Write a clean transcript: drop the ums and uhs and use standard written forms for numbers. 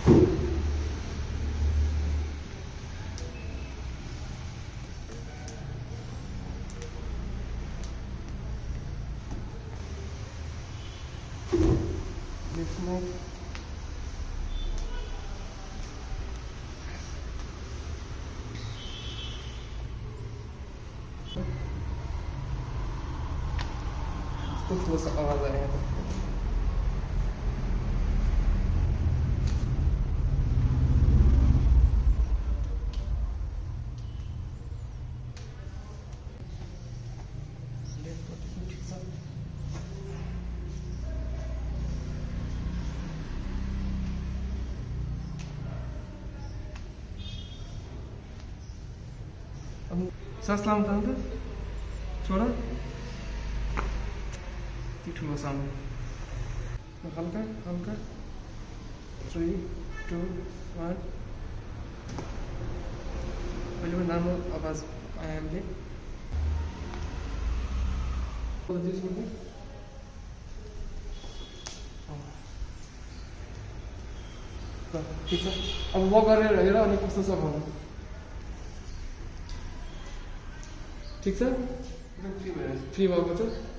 Lift neck. तो थोड़ा सा आवाज आएगा सांस लाऊं था छोड़ा ठुलो साउन्ड हल्का हल्का 3 2 1 अहिले पनि राम्रो आवाज आयो हामीले ठिक छ अब वक गरेर हेर अनि कस्तो छ भन्नु ठीक छ एकदम फ्री भएको छ